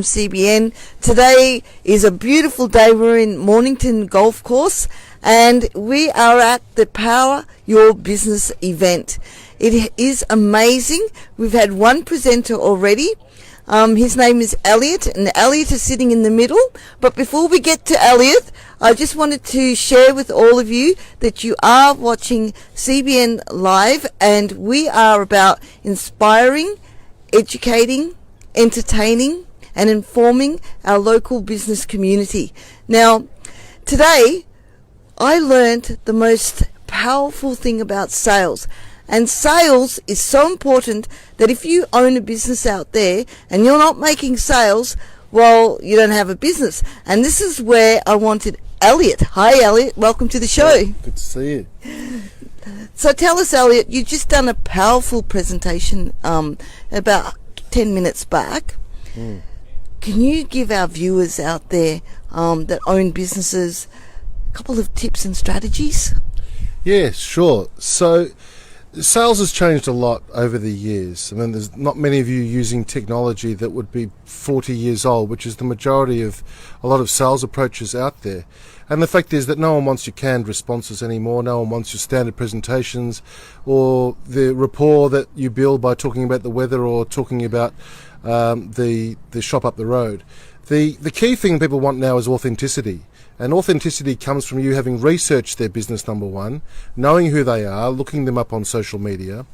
CBN. Today is a beautiful day. We're in Mornington Golf Course and we are at the Power Your Business event. It is amazing. We've had one presenter already. His name is Elliot, and Elliot is sitting in the middle. But before we get to Elliot, I just wanted to share with all of you that you are watching CBN Live, and we are about inspiring, educating, entertaining, and informing our local business community. Now, today, I learned the most powerful thing about sales. And sales is so important that if you own a business out there and you're not making sales, well, you don't have a business. And this is where I wanted Elliot. Hi, Elliot. Welcome to the show. Good to see you. So tell us, Elliot, you've just done a powerful presentation about 10 minutes back. Can you give our viewers out there that own businesses a couple of tips and strategies? Yeah, sure. So sales has changed a lot over the years. I mean, there's not many of you using technology that would be 40 years old, which is the majority of a lot of sales approaches out there. And the fact is that no one wants your canned responses anymore. No one wants your standard presentations or the rapport that you build by talking about the weather or talking about the shop up the road. The key thing people want now is authenticity. And authenticity comes from you having researched their business, number one, knowing who they are, looking them up on social media,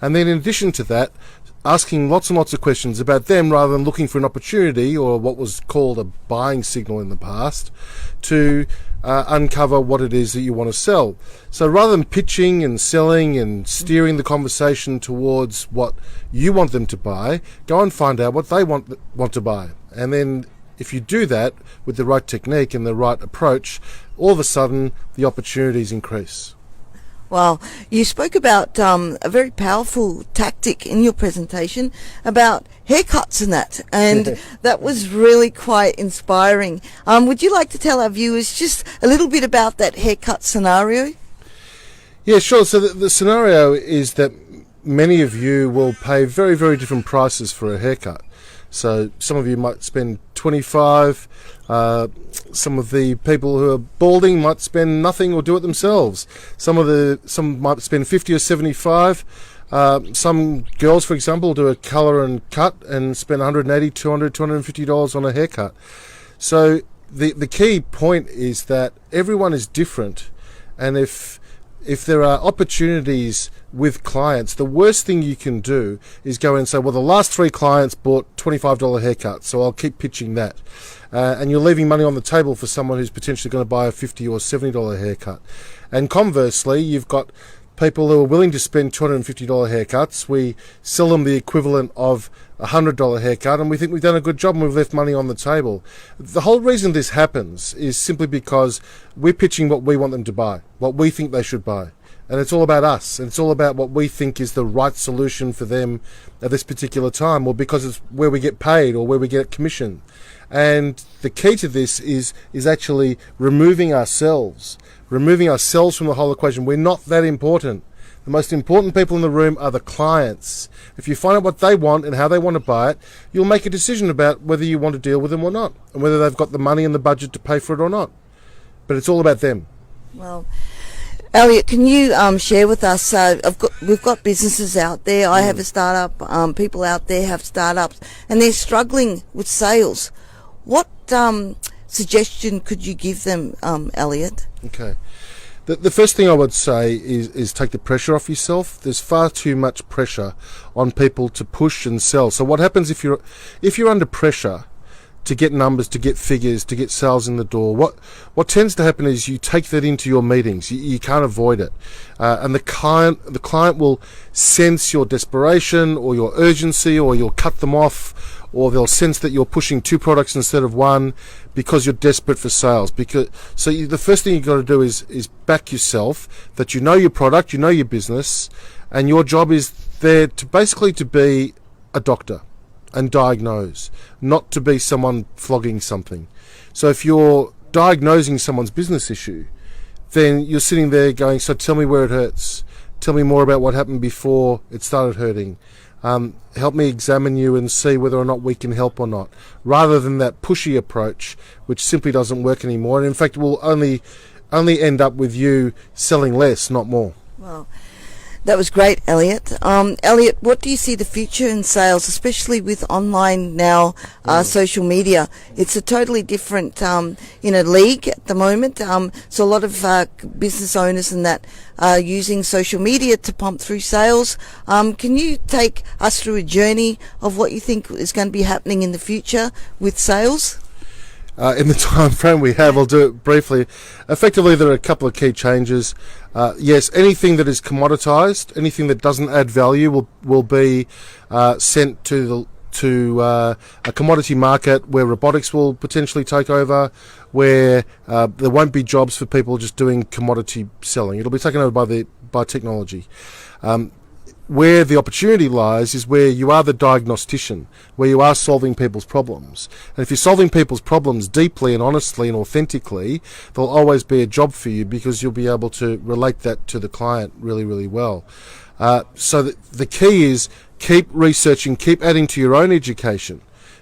and then in addition to that, asking lots and lots of questions about them rather than looking for an opportunity or what was called a buying signal in the past to uncover what it is that you want to sell. So rather than pitching and selling and steering the conversation towards what you want them to buy, go and find out what they want to buy. And then if you do that with the right technique and the right approach, all of a sudden the opportunities increase. Well, you spoke about a very powerful tactic in your presentation about haircuts and that, and that was really quite inspiring. Would you like to tell our viewers just a little bit about that haircut scenario? Yeah, sure. So the scenario is that many of you will pay very, very different prices for a haircut. So some of you might spend 25, some of the people who are balding might spend nothing or do it themselves. Some might spend 50 or 75. Some girls, for example, do a colour and cut and spend $180, $200, $250 on a haircut. So the key point is that everyone is different, and if there are opportunities with clients, the worst thing you can do is go and say, well, the last 3 clients bought $25 haircuts, so I'll keep pitching that. And you're leaving money on the table for someone who's potentially going to buy a $50 or $70 haircut. And conversely, you've got people who are willing to spend $250 haircuts. We sell them the equivalent of a $100 haircut, and we think we've done a good job and we've left money on the table. The whole reason this happens is simply because we're pitching what we want them to buy, what we think they should buy. And it's all about us, and it's all about what we think is the right solution for them at this particular time, or because it's where we get paid or where we get commission. And the key to this is actually removing ourselves from the whole equation. We're not that important. The most important people in the room are the clients. If you find out what they want and how they want to buy it, you'll make a decision about whether you want to deal with them or not, and whether they've got the money and the budget to pay for it or not. But it's all about them. Well, Elliot, can you share with us, we've got businesses out there. I have a startup, people out there have startups, and they're struggling with sales. What suggestion could you give them, Elliot? Okay. The first thing I would say is take the pressure off yourself. There's far too much pressure on people to push and sell. So what happens if you're under pressure to get numbers, to get figures, to get sales in the door, what tends to happen is you take that into your meetings. You can't avoid it, and the client will sense your desperation or your urgency, or you'll cut them off, or they'll sense that you're pushing 2 products instead of 1 because you're desperate for sales. The first thing you've got to do is back yourself, that you know your product, you know your business, and your job is there to basically to be a doctor and diagnose, not to be someone flogging something. So if you're diagnosing someone's business issue, then you're sitting there going, so tell me where it hurts. Tell me more about what happened before it started hurting. help me examine you and see whether or not we can help or not, rather than that pushy approach, which simply doesn't work anymore. And in fact, will only end up with you selling less, not more. Well, that was great, Elliot. Elliot, what do you see the future in sales, especially with online now, social media? It's a totally different, league at the moment. So a lot of business owners and that are using social media to pump through sales. Can you take us through a journey of what you think is going to be happening in the future with sales? In the time frame we have, I'll do it briefly. Effectively, there are a couple of key changes. Yes, anything that is commoditized, anything that doesn't add value will be sent to a commodity market where robotics will potentially take over, where there won't be jobs for people just doing commodity selling. It'll be taken over by technology. Where the opportunity lies is where you are the diagnostician, where you are solving people's problems. And if you're solving people's problems deeply and honestly and authentically, there'll always be a job for you, because you'll be able to relate that to the client really, really well. So the key is keep researching, keep adding to your own education,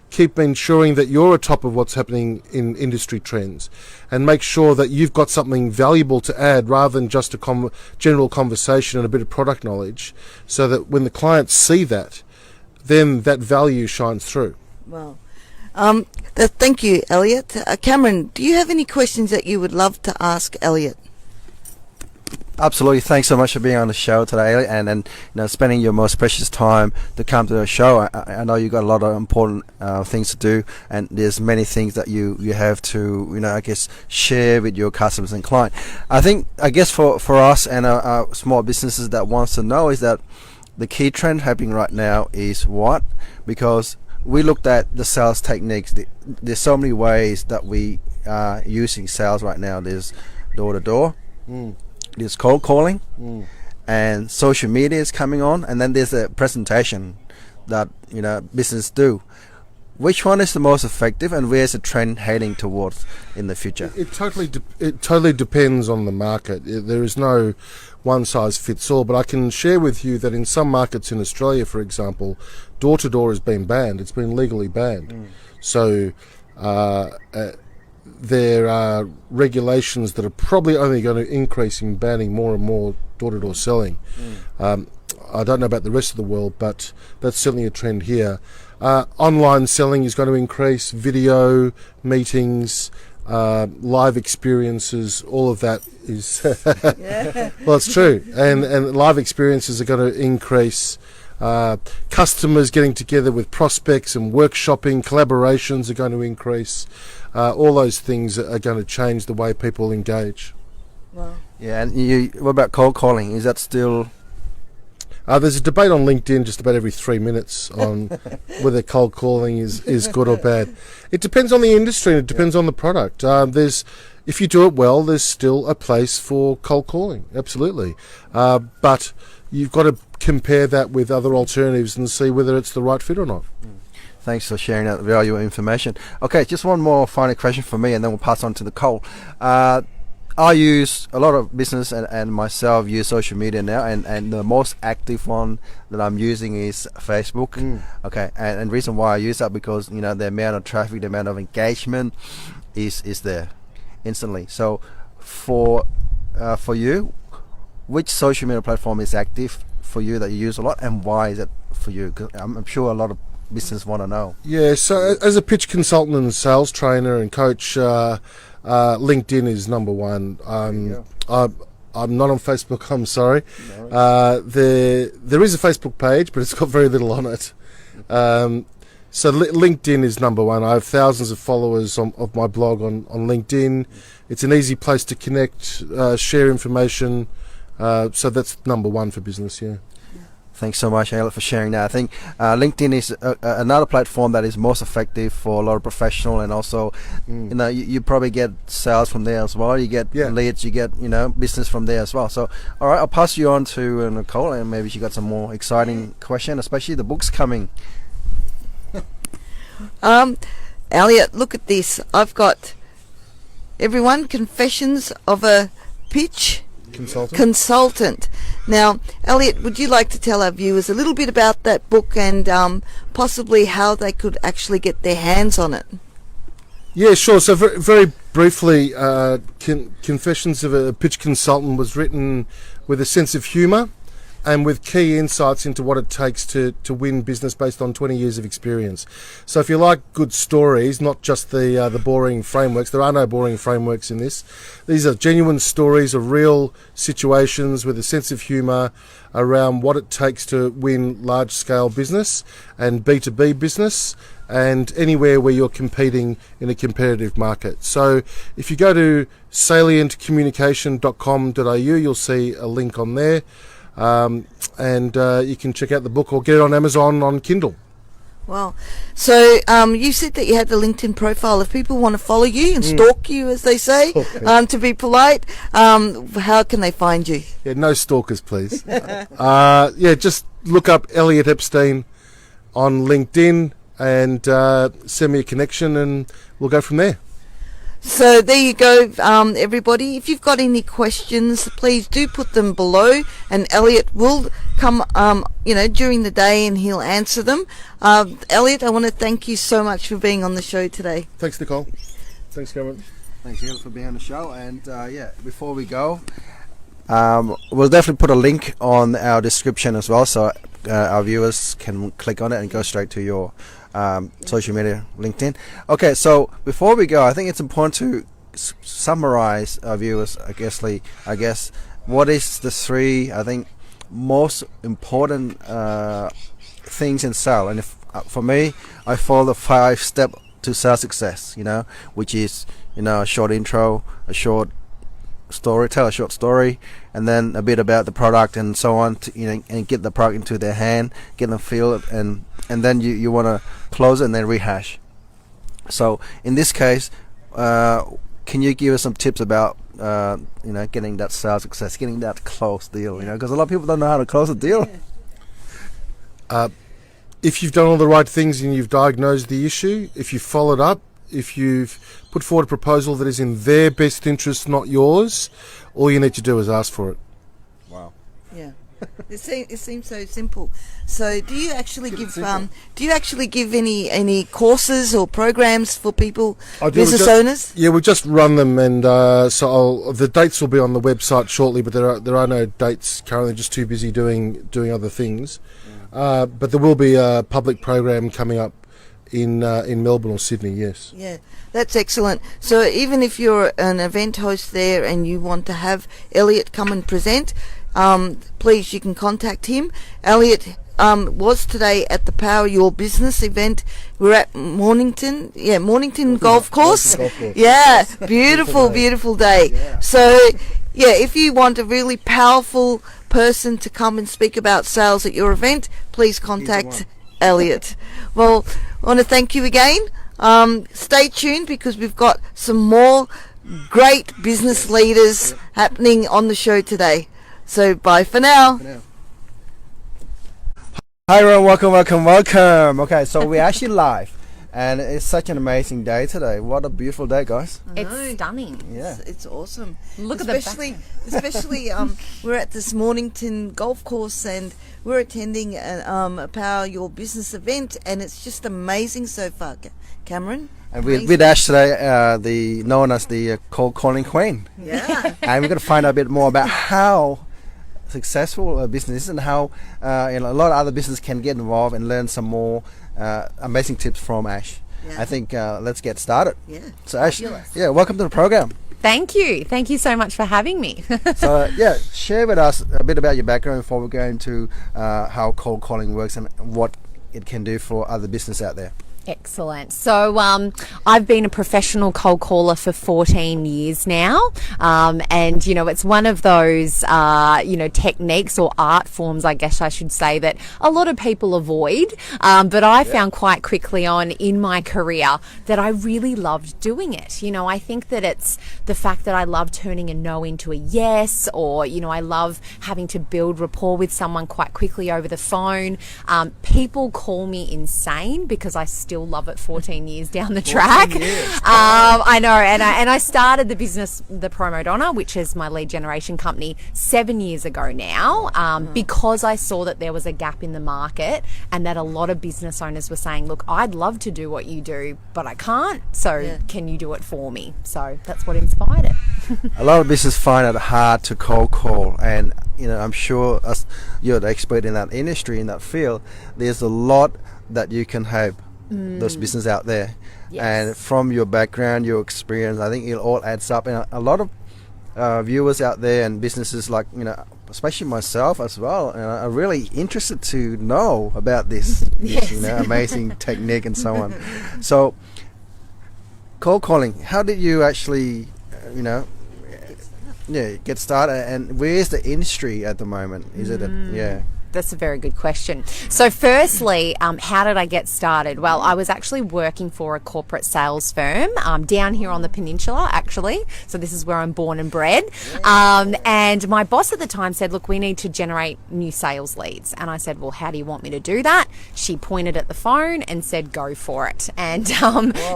keep ensuring that you're atop of what's happening in industry trends, and make sure that you've got something valuable to add rather than just a general conversation and a bit of product knowledge, so that when the clients see that, then that value shines through. Well, thank you, Elliot. Cameron, do you have any questions that you would love to ask Elliot? Absolutely. Thanks so much for being on the show today, and spending your most precious time to come to the show. I know you got a lot of important things to do, and there's many things that you have to share with your customers and client. I guess for us and our small businesses that wants to know is that the key trend happening right now is what? Because we looked at the sales techniques. There's so many ways that we are using sales right now. There's door to door. There's cold calling, and social media is coming on, and then there's a presentation that business do. Which one is the most effective, and where's the trend heading towards in the future? It totally depends on the market. There is no one size fits all, but I can share with you that in some markets in Australia, for example, door to door has been banned. It's been legally banned. So there are regulations that are probably only going to increase in banning more and more door-to-door selling. I don't know about the rest of the world, but that's certainly a trend here. Online selling is going to increase, video, meetings, live experiences, all of that is... Well, it's true. And live experiences are going to increase. Customers getting together with prospects and workshopping, collaborations are going to increase. All those things are going to change the way people engage. Wow. Yeah, and what about cold calling? Is that still... There's a debate on LinkedIn just about every 3 minutes on whether cold calling is good or bad. It depends on the industry, and it depends on the product. If you do it well, there's still a place for cold calling, absolutely. But you've got to compare that with other alternatives and see whether it's the right fit or not. Thanks for sharing that valuable information. Okay, just one more final question for me, and then we'll pass on to Nicole. I use a lot of business and myself use social media now, and the most active one that I'm using is Facebook. Okay, and the reason why I use that because the amount of traffic, the amount of engagement is there instantly. So for you, which social media platform is active for you that you use a lot, and why is it for you? 'Cause I'm sure a lot of business want to know. Yeah, so as a pitch consultant and sales trainer and coach, LinkedIn is number one. I'm not on Facebook, I'm sorry. No. There is a Facebook page, but it's got very little on it. So LinkedIn is number one. I have thousands of followers of my blog on LinkedIn. It's an easy place to connect, share information. So that's number one for business, yeah. Thanks so much, Elliot, for sharing that. I think LinkedIn is another platform that is most effective for a lot of professional, and also, you probably get sales from there as well. You get leads, you get business from there as well. So, all right, I'll pass you on to Nicole, and maybe she got some more exciting question, especially the book's coming. Elliot, look at this. I've got everyone Confessions of a Pitch Consultant. Now, Elliot, would you like to tell our viewers a little bit about that book and possibly how they could actually get their hands on it? Yeah, sure. So very, very briefly, Confessions of a Pitch Consultant was written with a sense of humour and with key insights into what it takes to win business based on 20 years of experience. So if you like good stories, not just the boring frameworks, there are no boring frameworks in this. These are genuine stories of real situations with a sense of humour around what it takes to win large-scale business and B2B business and anywhere where you're competing in a competitive market. So if you go to salientcommunication.com.au, you'll see a link on there. And you can check out the book or get it on Amazon on Kindle. Wow. So you said that you had the LinkedIn profile. If people want to follow you and stalk you, as they say, to be polite, how can they find you? Yeah, no stalkers, please. Just look up Elliot Epstein on LinkedIn and send me a connection and we'll go from there. So there you go, everybody. If you've got any questions, please do put them below, and Elliot will come, during the day, and he'll answer them. Elliot, I want to thank you so much for being on the show today. Thanks, Nicole. Thanks, Cameron. Thanks, Neil, for being on the show. And before we go, we'll definitely put a link on our description as well, so our viewers can click on it and go straight to your social media, LinkedIn. Okay, so before we go, I think it's important to summarize our viewers. I guess what is the three, I think, most important things in sales. And for me, I follow the 5-step to sales success. Which is a short intro, a short story, tell a short story, and then a bit about the product and so on, and get the product into their hand, get them feel it, and then you want to close it and then rehash. So in this case, can you give us some tips about getting that sales success, getting that close deal? Because a lot of people don't know how to close a deal. If you've done all the right things and you've diagnosed the issue, if you've followed up, if you've put forward a proposal that is in their best interest, not yours, all you need to do is ask for it. Wow. Yeah. It seems so simple. So do you actually give any courses or programs for people, business owners? Yeah, we've just run them, and the dates will be on the website shortly, but there are no dates currently, just too busy doing other things. But there will be a public program coming up in Melbourne or Sydney, yes. Yeah, that's excellent. So even if you're an event host there and you want to have Elliot come and present, please, you can contact him. Elliot was today at the Power Your Business event. We're at Mornington Golf Course. Yeah, beautiful day. Yeah. So, if you want a really powerful person to come and speak about sales at your event, please contact Elliot. Well, I want to thank you again. Stay tuned because we've got some more great business leaders happening on the show today. So bye for now. Hi everyone, welcome. Okay, so we're actually live, and it's such an amazing day today. What a beautiful day, guys. It's stunning. Yeah, it's awesome. Look especially we're at this Mornington Golf Course and we're attending a Power Your Business event, and it's just amazing so far, Cameron. And with Ash today, known as the cold calling queen. Yeah. And we're going to find out a bit more about how successful a business is and how a lot of other businesses can get involved and learn some more amazing tips from Ash. Yeah. I think let's get started. Yeah. So Ash, Fabulous. welcome to the program. Thank you so much for having me. So share with us a bit about your background before we go into how cold calling works and what it can do for other business out there. Excellent. So I've been a professional cold caller for 14 years now, and it's one of those techniques or art forms, I guess I should say, that a lot of people avoid, but I found quite quickly on in my career that I really loved doing it. I think that it's the fact that I love turning a no into a yes, or I love having to build rapport with someone quite quickly over the phone. People call me insane because I still still love it 14 years down the track. I know, and I started the business, the Promo Donna, which is my lead generation company, 7 years ago now, because I saw that there was a gap in the market and that a lot of business owners were saying, look, I'd love to do what you do, but I can't, so can you do it for me? So that's what inspired it. A lot of business find it hard to cold call, and I'm sure you're the expert in that industry, in that field. There's a lot that you can help those business out there. Yes. And from your background, your experience, I think it all adds up. And a lot of viewers out there and businesses, like especially myself as well, and are really interested to know about this amazing technique and so on. So cold calling, how did you actually get started, and where's the industry at the moment? Is it That's a very good question. So firstly, how did I get started? Well, I was actually working for a corporate sales firm down here on the peninsula, actually. So this is where I'm born and bred. And my boss at the time said, look, we need to generate new sales leads. And I said, well, how do you want me to do that? She pointed at the phone and said, go for it. And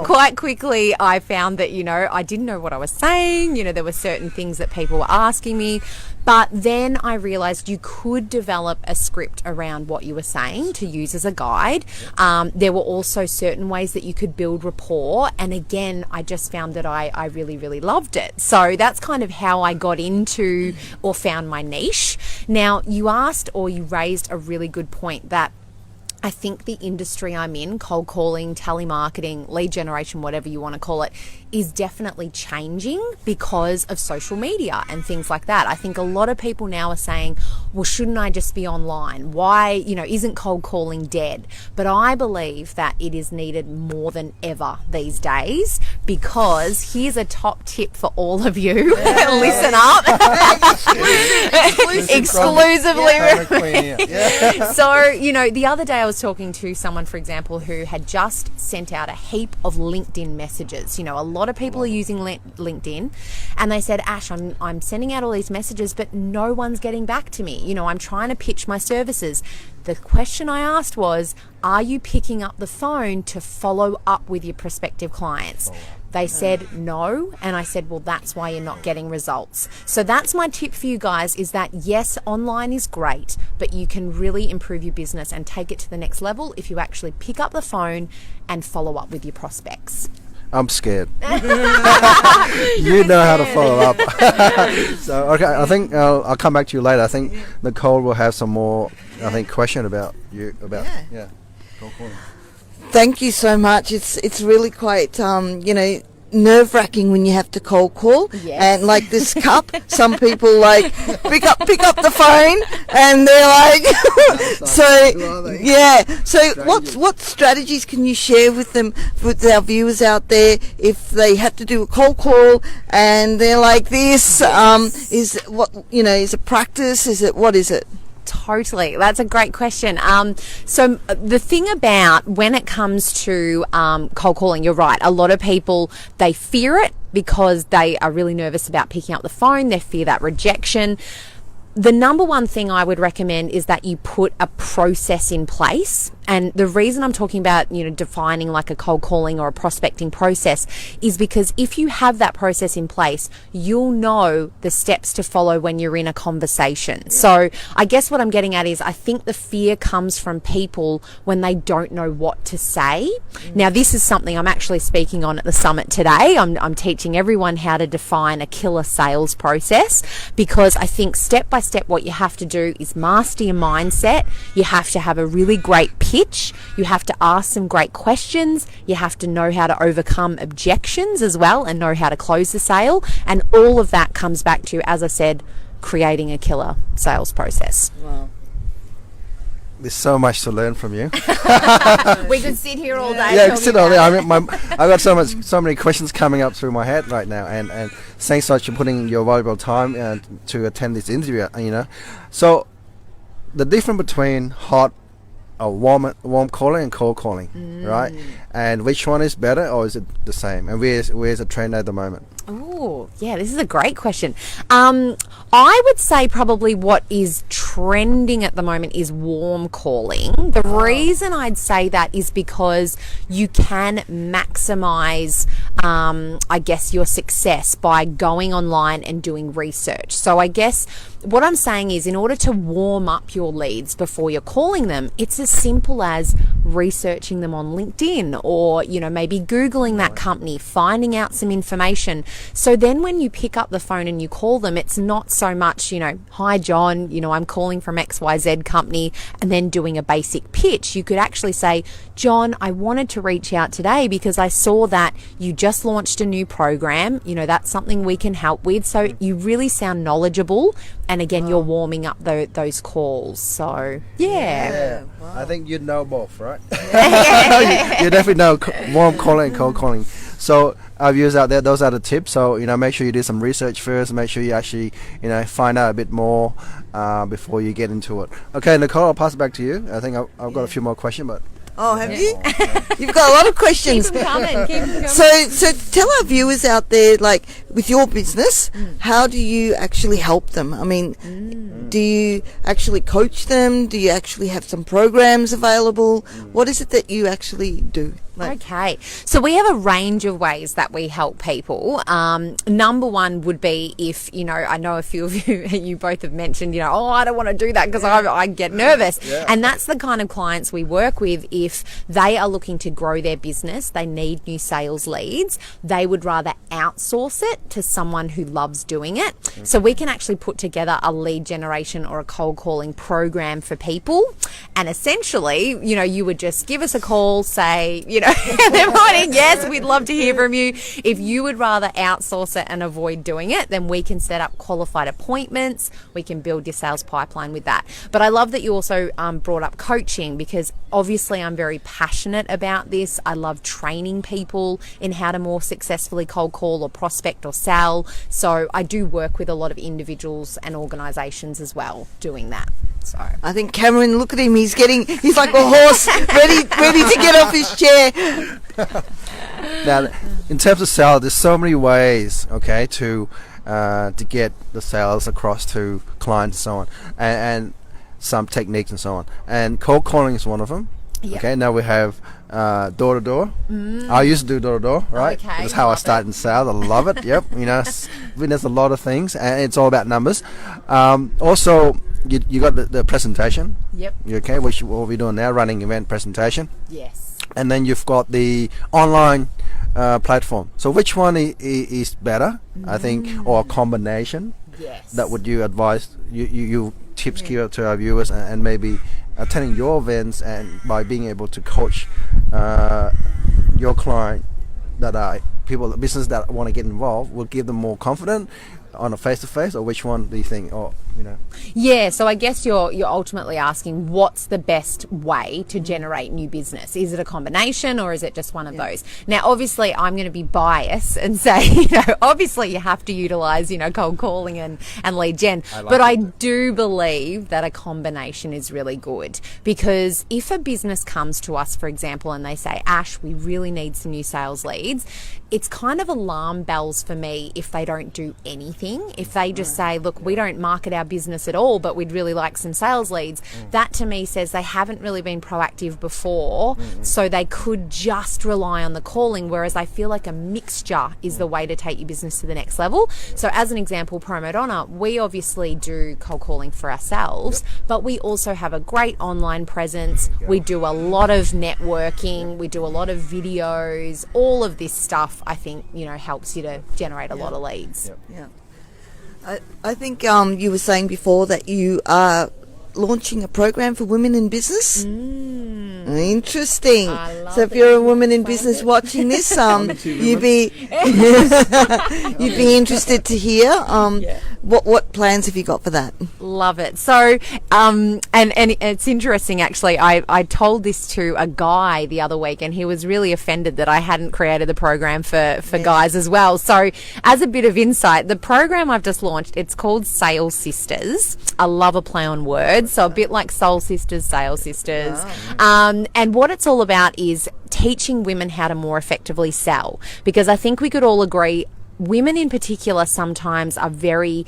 quite quickly, I found that, I didn't know what I was saying. There were certain things that people were asking me. But then I realized you could develop a script around what you were saying to use as a guide. There were also certain ways that you could build rapport. And again, I just found that I really, really loved it. So that's kind of how I got into or found my niche. Now, you asked or you raised a really good point that I think the industry I'm in, cold calling, telemarketing, lead generation, whatever you want to call it, is definitely changing because of social media and things like that. I think a lot of people now are saying, well, shouldn't I just be online? Why, isn't cold calling dead? But I believe that it is needed more than ever these days, because here's a top tip for all of you. Listen up. Exclusively. So, the other day I was talking to someone, for example, who had just sent out a heap of LinkedIn messages. A lot of people are using LinkedIn, and they said, Ash, I'm sending out all these messages, but no one's getting back to me. I'm trying to pitch my services. The question I asked was, are you picking up the phone to follow up with your prospective clients? They said no, and I said, well, that's why you're not getting results. So that's my tip for you guys, is that yes, online is great, but you can really improve your business and take it to the next level if you actually pick up the phone and follow up with your prospects. I'm scared. You know how to follow up. So, okay, I think I'll come back to you later. I think Nicole will have some more, question about you. Cold calling. Thank you so much. It's really quite nerve-wracking when you have to cold call. Yes. And like this cup, some people pick up the phone and they're like so what strategies can you share with our viewers out there if they have to do a cold call and they're like this? Is it practice? What is it? Totally. That's a great question. So the thing about when it comes to cold calling, you're right. A lot of people, they fear it because they are really nervous about picking up the phone. They fear that rejection. The number one thing I would recommend is that you put a process in place. And the reason I'm talking about, defining like a cold calling or a prospecting process is because if you have that process in place, you'll know the steps to follow when you're in a conversation. So I guess what I'm getting at is I think the fear comes from people when they don't know what to say. Now, this is something I'm actually speaking on at the summit today. I'm teaching everyone how to define a killer sales process, because I think step by step what you have to do is master your mindset. You have to have a really great pitch. You have to ask some great questions. You have to know how to overcome objections as well and know how to close the sale. And all of that comes back to, as I said, creating a killer sales process. Wow. There's so much to learn from you. We could sit here all day. Yeah, sit all day. I've got so many questions coming up through my head right now, and thanks so much for putting your valuable time to attend this interview. So the difference between warm calling and cold calling, right? And which one is better, or is it the same? And where's the trend at the moment? Oh, yeah, this is a great question. I would say probably what is trending at the moment is warm calling. The reason I'd say that is because you can maximize, I guess, your success by going online and doing research. So I guess what I'm saying is, in order to warm up your leads before you're calling them, it's as simple as researching them on LinkedIn, or, you know, maybe Googling that company, finding out some information. So then when you pick up the phone and you call them, it's not so much, you know, hi John, you know, I'm calling from XYZ company, and then doing a basic pitch. You could actually say, John, I wanted to reach out today because I saw that you just launched a new program. You know, that's something we can help with. So you really sound knowledgeable. And again, you're warming up those calls. So, yeah. Wow. I think you'd know both, right? you definitely know warm calling and cold calling. So, our viewers out there, those are the tips. So, you know, make sure you do some research first. Make sure you actually, you know, find out a bit more before you get into it. Okay, Nicole, I'll pass it back to you. I think I've got a few more questions, but... Oh, have you? You've got a lot of questions. Keep them coming. Keep them coming. So tell our viewers out there, like, with your business, how do you actually help them? I mean, do you actually coach them? Do you actually have some programs available? What is it that you actually do? Okay, so we have a range of ways that we help people. Number one would be if, you know, I know a few of you both have mentioned, you know, oh, I don't want to do that because I get nervous. Yeah. And that's the kind of clients we work with. If they are looking to grow their business, they need new sales leads, they would rather outsource it to someone who loves doing it. Okay. So we can actually put together a lead generation or a cold calling program for people. And essentially, you know, you would just give us a call, say, you know, they're writing, yes, we'd love to hear from you. If you would rather outsource it and avoid doing it, then we can set up qualified appointments. We can build your sales pipeline with that. But I love that you also brought up coaching, because obviously I'm very passionate about this. I love training people in how to more successfully cold call or prospect or sell. So I do work with a lot of individuals and organisations as well doing that. So I think Cameron, look at him, he's like a horse ready to get off his chair. Now, in terms of sales, there's so many ways, okay, to get the sales across to clients and so on, and some techniques and so on. And cold calling is one of them. Yep. Okay, now we have door to door. I used to do door to door, right? Okay, that's how I started in sales. I love it. Yep, you know, there's a lot of things, and it's all about numbers. Also, you got the presentation. Yep. Okay, what we're doing now, running event presentation. Yes. And then you've got the online platform. So which one is better, I think, or a combination? Yes. That would you advise, you tips give to our viewers, and maybe attending your events, and by being able to coach your client that are people, business that want to get involved, will give them more confidence on a face-to-face, or which one do you think, or, you know? Yeah, so I guess you're ultimately asking what's the best way to generate new business. Is it a combination, or is it just one of those? Now, obviously, I'm going to be biased and say, you know, obviously you have to utilize, you know, cold calling and lead gen. I do believe that a combination is really good, because if a business comes to us, for example, and they say, Ash, we really need some new sales leads, it's kind of alarm bells for me if they don't do anything. If they just say, look, we don't market our business at all, but we'd really like some sales leads, that to me says they haven't really been proactive before, so they could just rely on the calling, whereas I feel like a mixture is the way to take your business to the next level. So as an example, Promo Donna, we obviously do cold calling for ourselves, but we also have a great online presence. We do a lot of networking, we do a lot of videos, all of this stuff I think, you know, helps you to generate a lot of leads. Yeah. I think you were saying before that you are launching a program for women in business. Interesting. So if you're a woman in business watching this, you'd be interested to hear. What plans have you got for that? Love it. So, and it's interesting actually. I told this to a guy the other week, and he was really offended that I hadn't created the program for guys as well. So, as a bit of insight, the program I've just launched, it's called Sales Sisters. I love a play on words, so a bit like Soul Sisters, Sales Sisters. And what it's all about is teaching women how to more effectively sell, because I think we could all agree women in particular sometimes are very,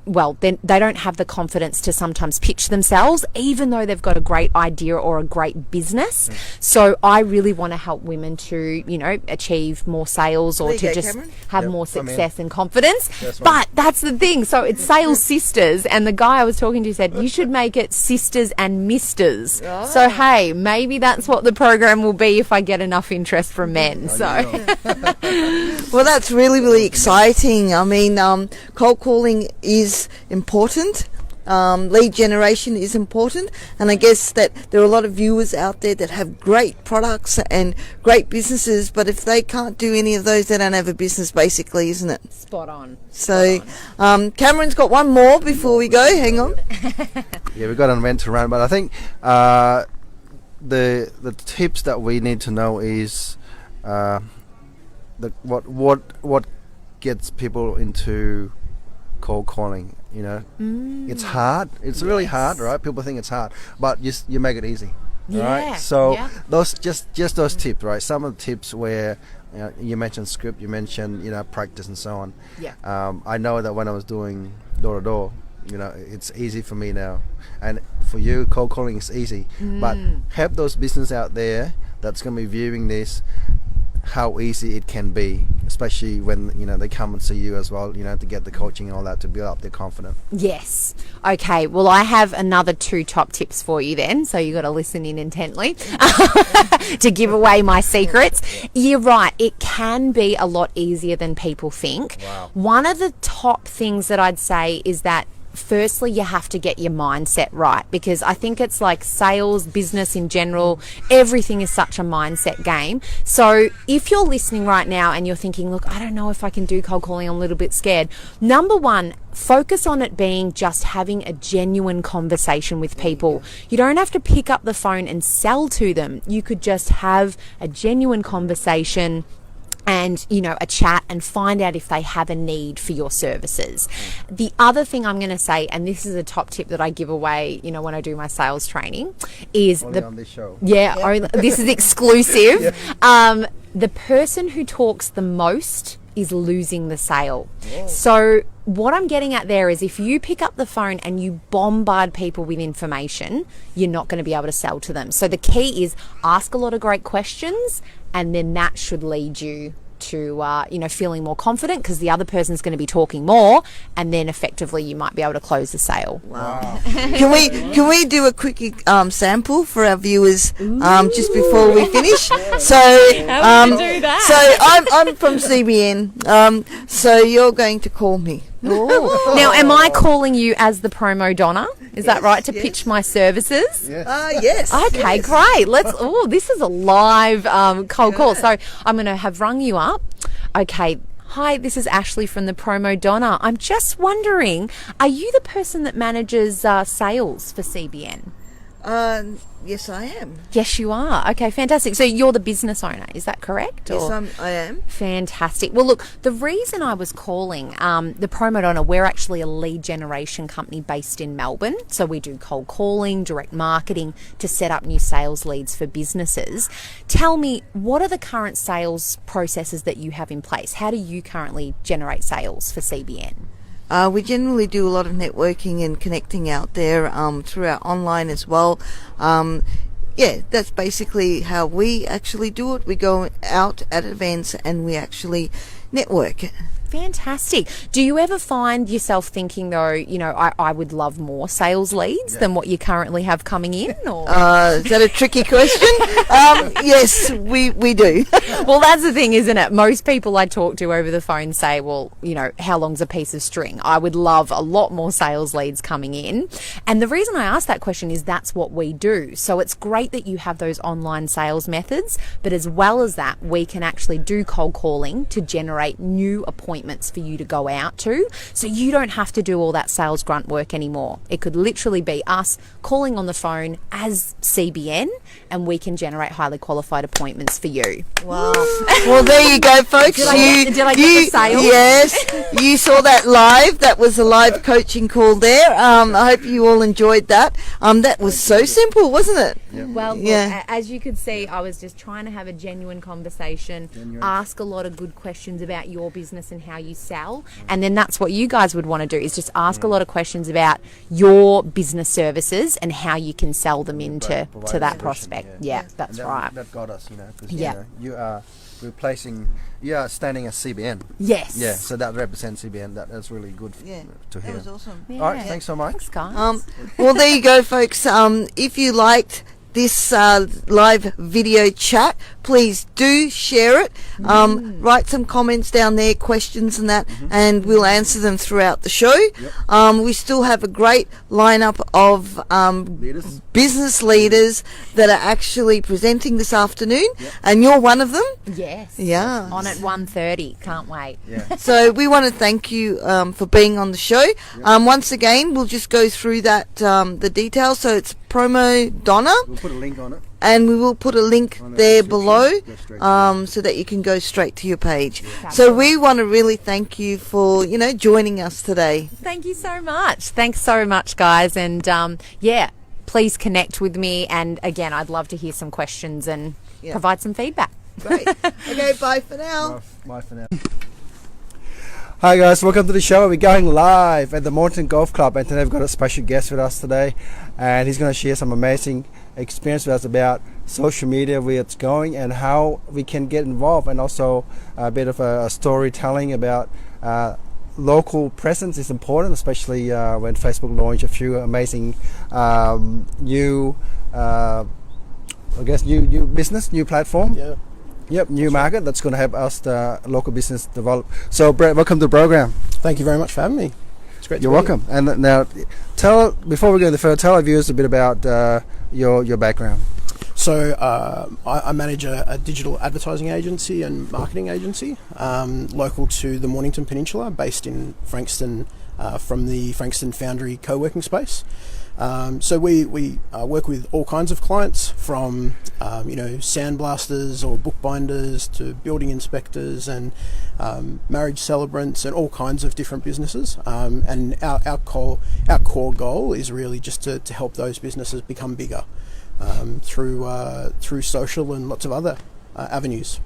well, they don't have the confidence to sometimes pitch themselves, even though they've got a great idea or a great business. So I really want to help women to, achieve more sales or There you to go, just Cameron. have Yep, more I'm in. success and confidence. That's right. But that's the thing. So it's Sales Sisters, and the guy I was talking to said, you should make it Sisters and Misters. Oh. So, hey, maybe that's what the program will be if I get enough interest from men. So, Well, that's really, really exciting. I mean, cold calling is important. Lead generation is important. And I guess that there are a lot of viewers out there that have great products and great businesses, but if they can't do any of those, they don't have a business, basically, isn't it? spot on. So, Cameron's got one more before we go. Hang on. Yeah, we've got an event to run, but I think the tips that we need to know is what gets people into cold calling. It's hard. It's really hard, right? People think it's hard, but you make it easy. Yeah, Right? So yeah. those just those tips, right? Some of the tips where you mentioned script, you mentioned practice and so on. Yeah. I know that when I was doing door to door, it's easy for me now, and for you, cold calling is easy. But help those business out there that's going to be viewing this, how easy it can be, especially when they come and see you as well, to get the coaching and all that to build up their confidence. Yes. Okay. Well, I have another 2 top tips for you then. So you got to listen in intently to give away my secrets. You're right. It can be a lot easier than people think. Wow. One of the top things that I'd say is that firstly, you have to get your mindset right, because I think it's like sales, business in general, everything is such a mindset game. So if you're listening right now and you're thinking, look, I don't know if I can do cold calling, I'm a little bit scared. Number one, focus on it being just having a genuine conversation with people. You don't have to pick up the phone and sell to them. You could just have a genuine conversation and a chat and find out if they have a need for your services. The other thing I'm going to say, and this is a top tip that I give away when I do my sales training, is Only on this show. this is exclusive. The person who talks the most is losing the sale. So what I'm getting at there is if you pick up the phone and you bombard people with information, you're not going to be able to sell to them. So the key is ask a lot of great questions, and then that should lead you to feeling more confident, because the other person's going to be talking more, and then effectively you might be able to close the sale. Wow. Can we do a quick sample for our viewers just before we finish? So How would you do that? So I'm from CBN. So you're going to call me. Now, am I calling you as the promo donna? Is that right, to yes. pitch my services? Yes. Okay, yes. great. This is a live cold call. So I'm going to have rung you up. Okay. Hi, this is Ashley from the Promo Donna. I'm just wondering, are you the person that manages sales for CBN? Yes, I am. Yes, you are. Okay, fantastic. So you're the business owner, is that correct? Yes, or? I am. Fantastic. Well, look, the reason I was calling the Promo Donna, we're actually a lead generation company based in Melbourne. So we do cold calling, direct marketing to set up new sales leads for businesses. Tell me, what are the current sales processes that you have in place? How do you currently generate sales for CBN? We generally do a lot of networking and connecting out there through our online as well. That's basically how we actually do it. We go out at events and we actually network. Fantastic. Do you ever find yourself thinking, though, I would love more sales leads than what you currently have coming in? Or? Is that a tricky question? Yes, we do. Well, that's the thing, isn't it? Most people I talk to over the phone say, well, how long's a piece of string? I would love a lot more sales leads coming in. And the reason I ask that question is that's what we do. So it's great that you have those online sales methods, but as well as that, we can actually do cold calling to generate new appointments for you to go out to, so you don't have to do all that sales grunt work anymore. It could literally be us calling on the phone as CBN, and we can generate highly qualified appointments for you. Wow. Well, there you go, folks. Did I get the sale? Yes, you saw that live. That was a live coaching call there. I hope you all enjoyed that. That was so simple, wasn't it? Well, Yeah. as you could see, I was just trying to have a genuine conversation, ask a lot of good questions about about your business and how you sell. And then that's what you guys would want to do, is just ask a lot of questions about your business services and how you can sell them into to that prospect. Yeah, that's right. That got us, you know, because Yeah. you are replacing, you are standing as CBN. Yes. Yeah, so that represents CBN. That's really good Yeah, to that hear. was awesome. Yeah. All right, thanks so much. Thanks, guys. Well, there you go, folks. If you liked this live video chat, please do share it. Write some comments down there, questions and that, and we'll answer them throughout the show. We still have a great lineup of business leaders that are actually presenting this afternoon, and you're one of them. Yes. Yeah. On at 1:30. Can't wait. Yeah. So we want to thank you for being on the show. Once again, we'll just go through that the details. So it's promo Donna, We'll put a link on it. and we will put a link On the there description. below, Go straight to so that you can go straight to your page. So we want to really thank you for joining us today. Thank you so much. Thanks so much, guys. And please connect with me. And again, I'd love to hear some questions and provide some feedback. Great. Okay, bye for now. Bye for now. Hi guys, welcome to the show. We're going live at the Mornington Golf Club, and today we've got a special guest with us today, and he's going to share some amazing experience with us about social media, where it's going and how we can get involved, and also a bit of a storytelling about local presence is important, especially when Facebook launched a few amazing new business, new platform. Yeah. Yep, new market that's going to help us, the local business, develop. So, Brett, welcome to the program. Thank you very much for having me. It's great. You're welcome. And now, before we go any further, tell our viewers a bit about your background. So, I manage a digital advertising agency and marketing agency local to the Mornington Peninsula, based in Frankston, from the Frankston Foundry co-working space. So we work with all kinds of clients, from sandblasters or bookbinders to building inspectors and marriage celebrants and all kinds of different businesses. And our core goal is really just to help those businesses become bigger through social and lots of other avenues.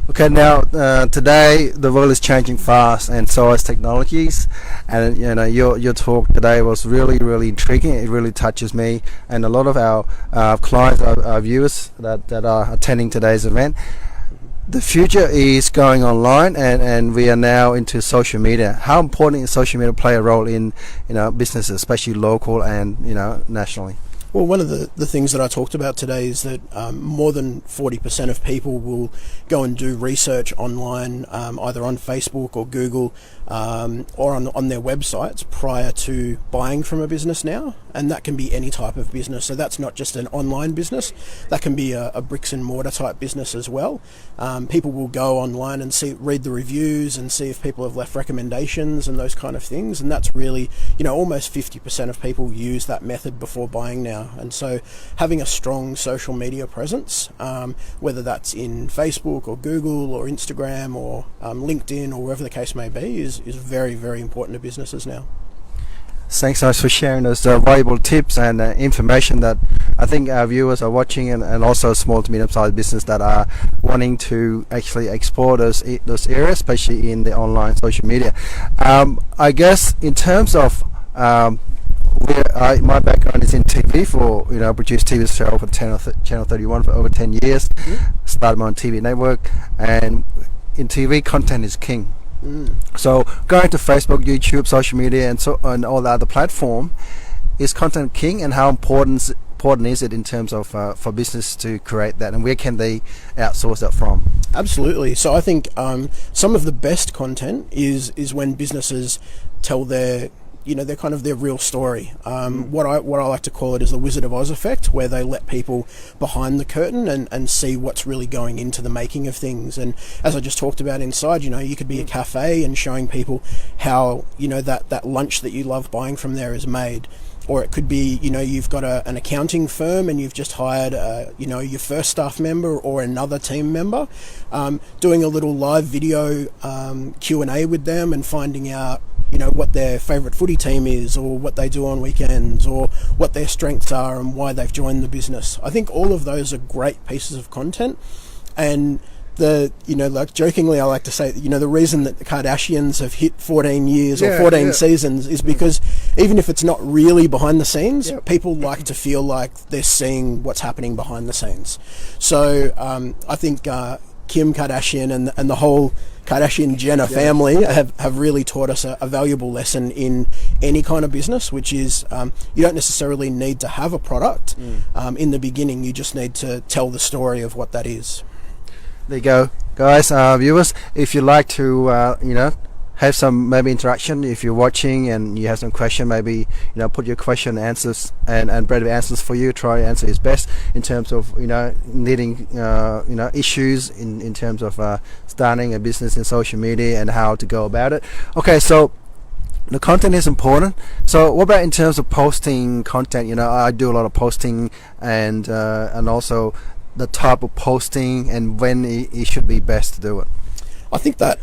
Okay, now today the world is changing fast, and so is technologies. And your talk today was really, really intriguing. It really touches me and a lot of our clients, our viewers that are attending today's event. The future is going online, and we are now into social media. How important is social media play a role in businesses, especially local and nationally? Well, one of the things that I talked about today is that more than 40% of people will go and do research online, either on Facebook or Google, or on their websites prior to buying from a business now. And that can be any type of business. So that's not just an online business. That can be a bricks and mortar type business as well. People will go online and read the reviews and see if people have left recommendations and those kind of things. And that's really, almost 50% of people use that method before buying now. And so having a strong social media presence, whether that's in Facebook or Google or Instagram or LinkedIn or wherever the case may be, is very, very important to businesses now. Thanks so much for sharing those valuable tips and information that I think our viewers are watching, and also small to medium-sized business that are wanting to actually explore those areas, especially in the online social media. I guess in terms of my background is in TV. I produced TV show for Channel 31 for over 10 years. Started my own TV network, and in TV, content is king. So going to Facebook, YouTube, social media, and all the other platform, is content king, and how important is it in terms of for business to create that, and where can they outsource that from? Absolutely. So I think some of the best content is when businesses tell their kind of their real story. What I like to call it is the Wizard of Oz effect, where they let people behind the curtain and see what's really going into the making of things. And as I just talked about inside, you could be a cafe and showing people how, that lunch that you love buying from there is made. Or it could be, you've got an accounting firm and you've just hired, your first staff member or another team member, doing a little live video Q&A with them and finding out, what their favourite footy team is, or what they do on weekends, or what their strengths are and why they've joined the business. I think all of those are great pieces of content, and like jokingly, I like to say, the reason that the Kardashians have hit 14 years or Yeah, 14 yeah. seasons is because even if it's not really behind the scenes, Yep. people like to feel like they're seeing what's happening behind the scenes. So I think Kim Kardashian and the whole Kardashian-Jenner family have really taught us a valuable lesson in any kind of business, which is you don't necessarily need to have a product in the beginning. You just need to tell the story of what that is. There you go, guys, viewers. If you'd like to, have some maybe interaction, if you're watching and you have some question, maybe put your question answers, and Brad will answers for you. Try to answer his best in terms of needing issues in terms of starting a business in social media and how to go about it. Okay, so the content is important. So what about in terms of posting content? I do a lot of posting, and also the type of posting and when it should be best to do it. I think that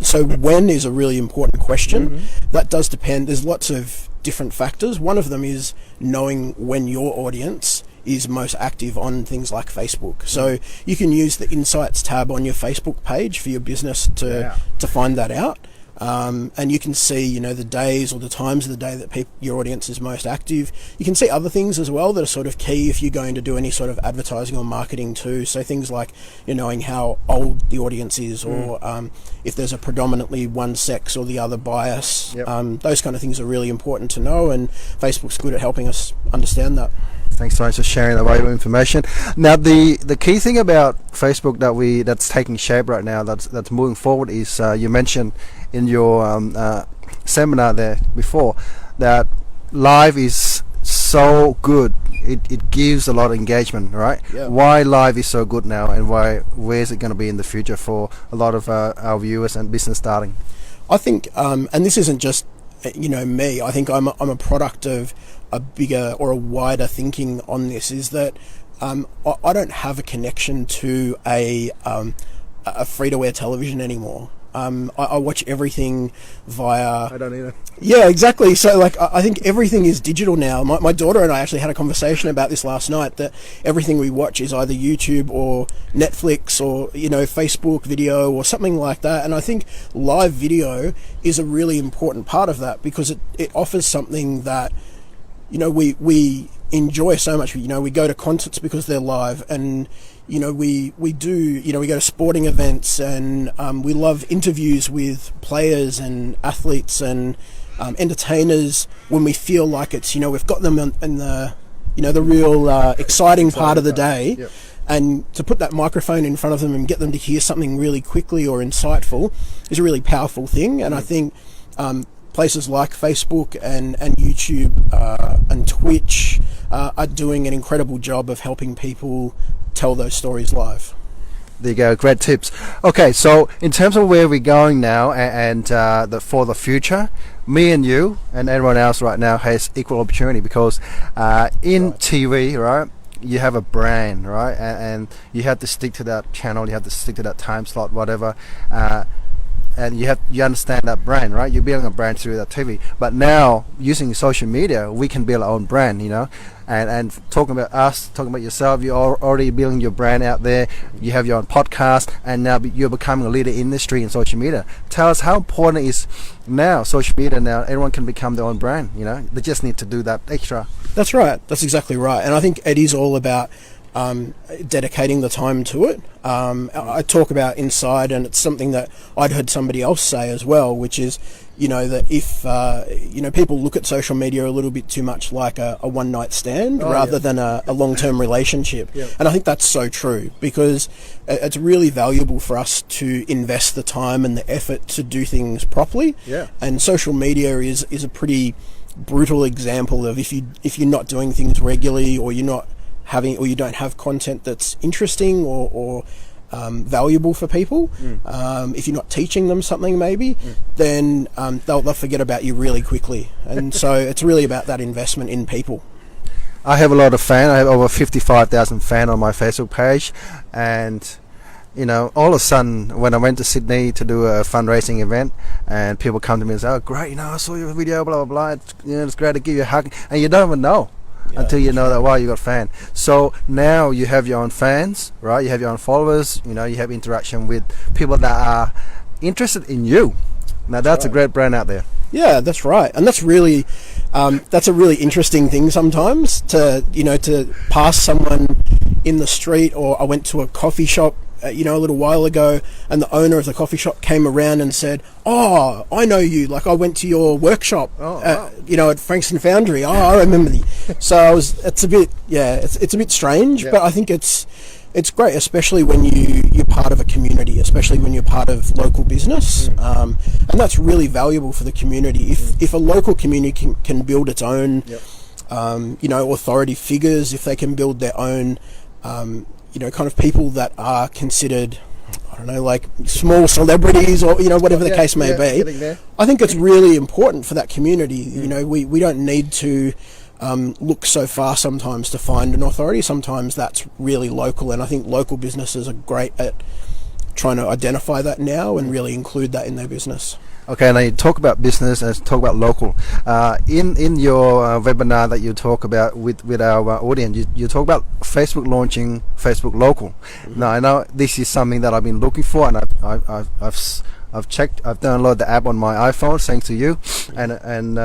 so when is a really important question. That does depend. There's lots of different factors. One of them is knowing when your audience is most active on things like Facebook. So you can use the Insights tab on your Facebook page for your business to find that out. And you can see, the days or the times of the day that your audience is most active. You can see other things as well that are sort of key if you're going to do any sort of advertising or marketing too. So things like knowing how old the audience is, or if there's a predominantly one sex or the other bias. Those kind of things are really important to know, and Facebook's good at helping us understand that. Thanks so much for sharing that valuable information. Now, the key thing about Facebook that's taking shape right now, that's moving forward, is you mentioned in your seminar there before that live is so good. It gives a lot of engagement, right? Yeah. Why live is so good now, and where is it going to be in the future for a lot of our viewers and business starting? I think, and this isn't just me. I think I'm a product of a bigger or a wider thinking on this. Is that I don't have a connection to a free-to-air television anymore. I watch everything via... I don't either. Yeah, exactly. So, I think everything is digital now. My daughter and I actually had a conversation about this last night, that everything we watch is either YouTube or Netflix or, Facebook video or something like that. And I think live video is a really important part of that, because it offers something that, we enjoy so much. We go to concerts because they're live, and we go to sporting events, and we love interviews with players and athletes and entertainers when we feel like it's we've got them in the the real exciting part of the day. Yep. And to put that microphone in front of them and get them to hear something really quickly or insightful is a really powerful thing. And I think places like Facebook and YouTube and Twitch are doing an incredible job of helping people tell those stories live. There you go, great tips. Okay, so in terms of where we're going now, and for the future, me and you and everyone else right now has equal opportunity, because in TV, right, you have a brand, right, and you have to stick to that channel, you have to stick to that time slot, whatever, and you understand that brand, right? You're building a brand through that TV. But now, using social media, we can build our own brand, and talking about us, talking about yourself, you're already building your brand out there. You have your own podcast, and now you're becoming a leader in the industry in social media. Tell us how important it is now, social media now, everyone can become their own brand, They just need to do that extra. That's right. That's exactly right. And I think it is all about dedicating the time to it. I talk about inside, and it's something that I'd heard somebody else say as well, which is, that if, people look at social media a little bit too much like a one-night stand rather than a long-term relationship. Yep. And I think that's so true, because it's really valuable for us to invest the time and the effort to do things properly. Yeah. And social media is a pretty brutal example of if you're not doing things regularly, or you don't have content that's interesting or valuable for people. If you're not teaching them something, maybe, then they'll forget about you really quickly. And so it's really about that investment in people. I have a lot of fans. I have over 55,000 fans on my Facebook page, and all of a sudden, when I went to Sydney to do a fundraising event, and people come to me and say, "Oh, great, I saw your video, blah blah blah. It's great to give you a hug," and you don't even know. until you know that, wow, you got fan. So now you have your own fans, right? You have your own followers, you have interaction with people that are interested in you. Now that's a great brand out there. Yeah, that's right, and that's really that's a really interesting thing sometimes to pass someone in the street, or I went to a coffee shop a little while ago, and the owner of the coffee shop came around and said, "Oh, I know you. Like I went to your workshop, at Frankston Foundry. Oh, I remember you." So it's a bit strange, but I think it's great, especially when you're part of a community, especially when you're part of local business, and that's really valuable for the community. If a local community can build its own, authority figures, if they can build their own, kind of people that are considered, I don't know, like small celebrities or whatever the case may be. I think it's really important for that community. We don't need to look so far sometimes to find an authority. Sometimes that's really local, and I think local businesses are great at trying to identify that now and really include that in their business. Okay, now you talk about business and talk about local. In your webinar that you talk about with our audience, you talk about Facebook launching Facebook local. Now I know this is something that I've been looking for, and I've checked. I've downloaded the app on my iPhone, thanks to you. And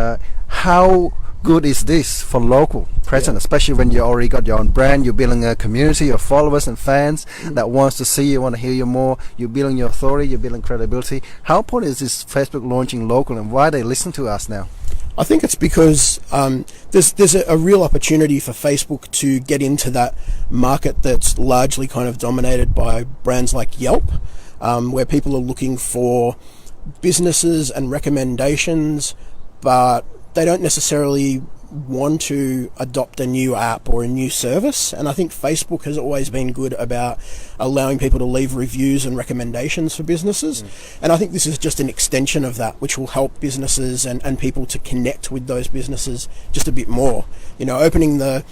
how good is this for local presence, especially when you already got your own brand, you're building a community of followers and fans that wants to see you, want to hear you more, you're building your authority, you're building credibility. How important is this Facebook launching local, and why they listen to us now? I think it's because there's a real opportunity for Facebook to get into that market that's largely kind of dominated by brands like Yelp, where people are looking for businesses and recommendations, but they don't necessarily want to adopt a new app or a new service. And I think Facebook has always been good about allowing people to leave reviews and recommendations for businesses. And I think this is just an extension of that, which will help businesses and people to connect with those businesses just a bit more. Opening the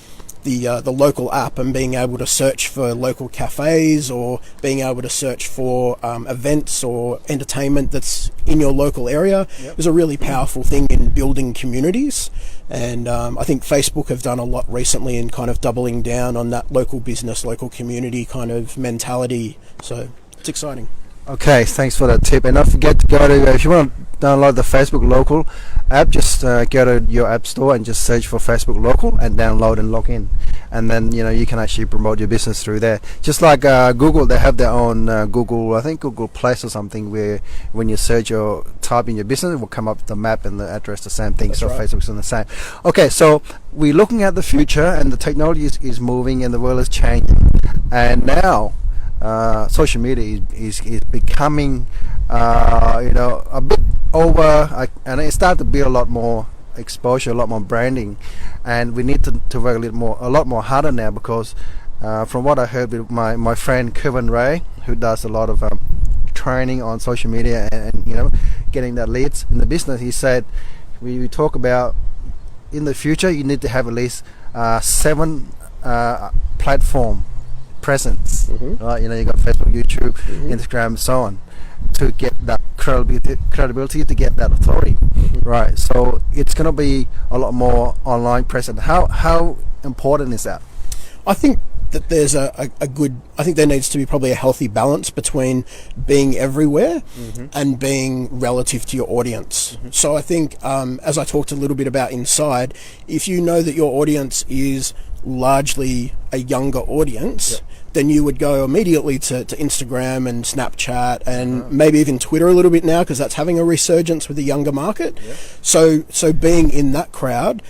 local app and being able to search for local cafes, or being able to search for events or entertainment that's in your local area is a really powerful thing in building communities. And I think Facebook have done a lot recently in kind of doubling down on that local business, local community kind of mentality. So it's exciting. Okay, thanks for that tip. And don't forget to go to, if you want to download the Facebook Local app, just go to your app store and just search for Facebook Local and download and log in. And then, you can actually promote your business through there. Just like Google, they have their own Google Place or something, where when you search or type in your business, it will come up the map and the address, the same thing. That's so right. Facebook's on the same. Okay, so we're looking at the future, and the technology is moving and the world is changing. And now, social media is becoming a bit over, and it started to be a lot more exposure, a lot more branding, and we need to work a lot more harder now, because from what I heard with my friend Kevin Ray, who does a lot of training on social media and getting that leads in the business, he said we talk about in the future you need to have at least 7 platform presence, right? You got Facebook, YouTube, Instagram, so on, to get that credibility, to get that authority, right? So it's going to be a lot more online present. How important is that? I think that there's I think there needs to be probably a healthy balance between being everywhere and being relative to your audience. So I think, as I talked a little bit about inside, if you know that your audience is largely a younger audience, then you would go immediately to Instagram and Snapchat and maybe even Twitter a little bit now, because that's having a resurgence with the younger market. So being in that crowd,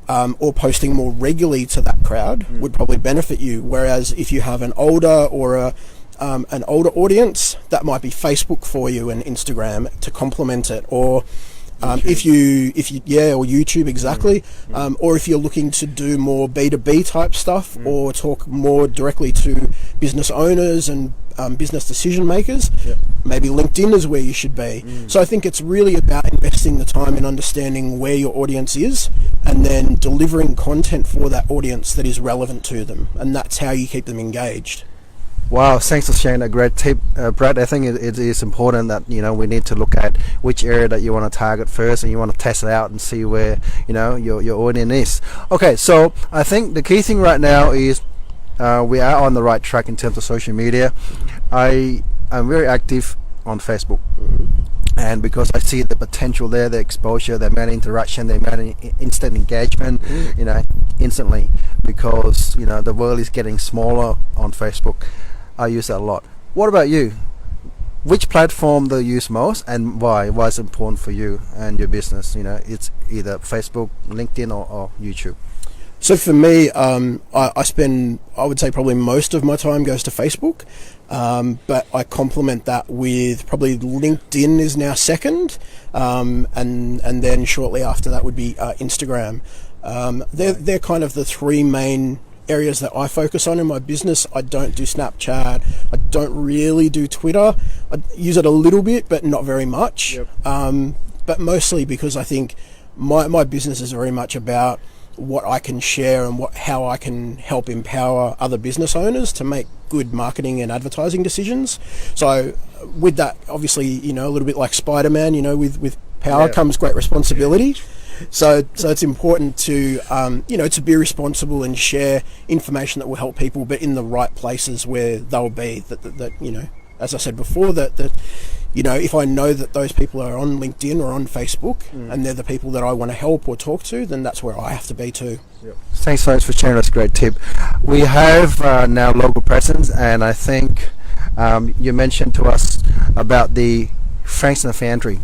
or posting more regularly to that crowd would probably benefit you. Whereas if you have an older or an older audience, that might be Facebook for you and Instagram to complement it, or if you or YouTube, exactly. Or if you're looking to do more B2B type stuff, or talk more directly to business owners and business decision makers, maybe LinkedIn is where you should be. So I think it's really about investing the time in understanding where your audience is, and then delivering content for that audience that is relevant to them, and that's how you keep them engaged. Wow, thanks for sharing a great tip, Brad. I think it is important that we need to look at which area that you want to target first, and you want to test it out and see where your audience is. Okay, so I think the key thing right now is we are on the right track in terms of social media. I'm very active on Facebook, and because I see the potential there, the exposure, the amount of interaction, the amount of instant engagement, instantly, because the world is getting smaller on Facebook. I use that a lot. What about you? Which platform do you use most, and why? Why is it important for you and your business? It's either Facebook, LinkedIn, or YouTube. So for me, I spend, I would say probably most of my time goes to Facebook, but I complement that with probably LinkedIn is now second, and then shortly after that would be Instagram. They're kind of the three main areas that I focus on in my business. I don't do Snapchat. I don't really do Twitter. I use it a little bit, but not very much. Yep. But mostly because I think my business is very much about what I can share and how I can help empower other business owners to make good marketing and advertising decisions. So with that, obviously, a little bit like Spider-Man, with power comes great responsibility. So it's important to to be responsible and share information that will help people, but in the right places where they'll be. That as I said before, that if I know that those people are on LinkedIn or on Facebook and they're the people that I want to help or talk to, then that's where I have to be too. Yep. Thanks so much for sharing. That's a great tip. We have now local presence, and I think you mentioned to us about the Frankston Foundry.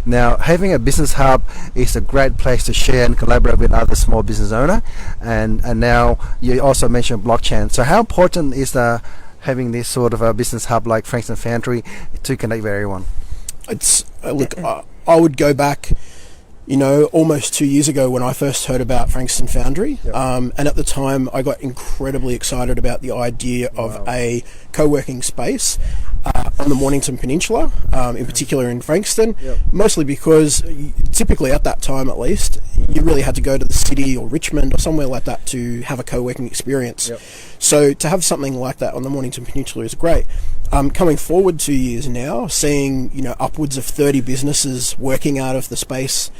Now, having a business hub is a great place to share and collaborate with other small business owner, and now you also mentioned blockchain. So how important is having this sort of a business hub like Frankston Foundry to connect with everyone? It's look, I would go back, almost 2 years ago when I first heard about Frankston Foundry, and at the time I got incredibly excited about the idea of a co-working space on the Mornington Peninsula, in particular in Frankston, mostly because typically at that time at least, you really had to go to the city or Richmond or somewhere like that to have a co-working experience. So to have something like that on the Mornington Peninsula is great. Coming forward 2 years now, seeing upwards of 30 businesses working out of the space,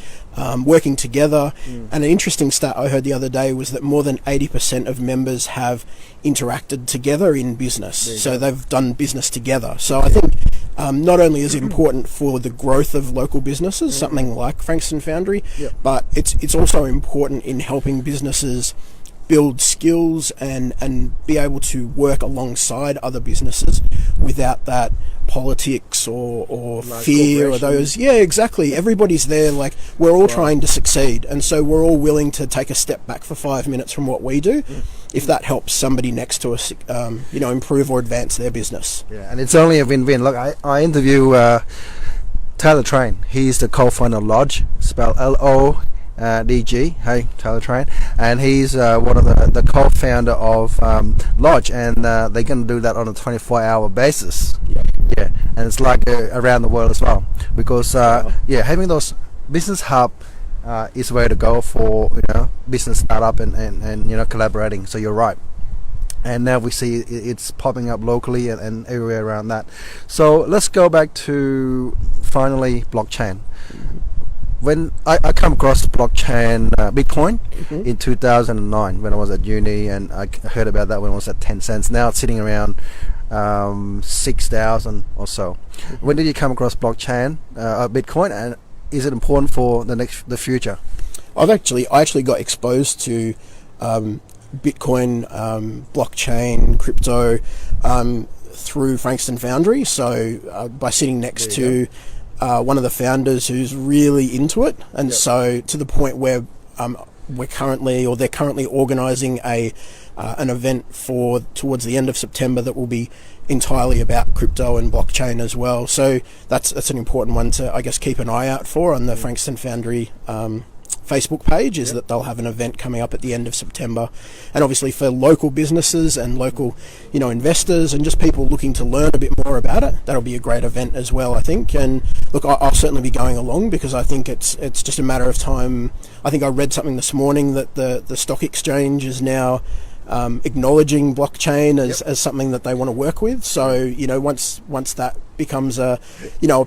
working together, and an interesting stat I heard the other day was that more than 80% of members have interacted together in business, so they've done business together. So I think not only is it important for the growth of local businesses, something like Frankston Foundry, but it's also important in helping businesses build skills and be able to work alongside other businesses without that politics or fear or those. Yeah, exactly. Everybody's there, like we're all trying to succeed, and so we're all willing to take a step back for 5 minutes from what we do if that helps somebody next to us improve or advance their business. Yeah, and it's only a win-win. Look, I interview Taylor Train. He's the co-founder of Lodge, spelled LODG. Hey, Taylor Train, and he's one of the co-founder of Lodge, and they're going to do that on a 24-hour basis. Yeah, and it's like around the world as well, because having those business hub is the way to go for business startup and collaborating. So you're right. And now we see it's popping up locally and everywhere around that. So let's go back to finally blockchain. When I come across blockchain, Bitcoin in 2009 when I was at uni, and I heard about that when I was at 10 cents. Now it's sitting around 6,000 or so. When did you come across blockchain, Bitcoin, and is it important for the future? I actually got exposed to Bitcoin, blockchain, crypto through Frankston Foundry. So by sitting next to one of the founders who's really into it, and so to the point where they're currently organising an event towards the end of September that will be entirely about crypto and blockchain as well. So that's an important one to, I guess, keep an eye out for on the Frankston Foundry Facebook page, is that they'll have an event coming up at the end of September. And obviously for local businesses and local investors and just people looking to learn a bit more about it, that'll be a great event as well, I think. And look, I'll certainly be going along, because I think it's just a matter of time. I think I read something this morning that the stock exchange is now acknowledging blockchain as something that they want to work with. So, you know, once that becomes a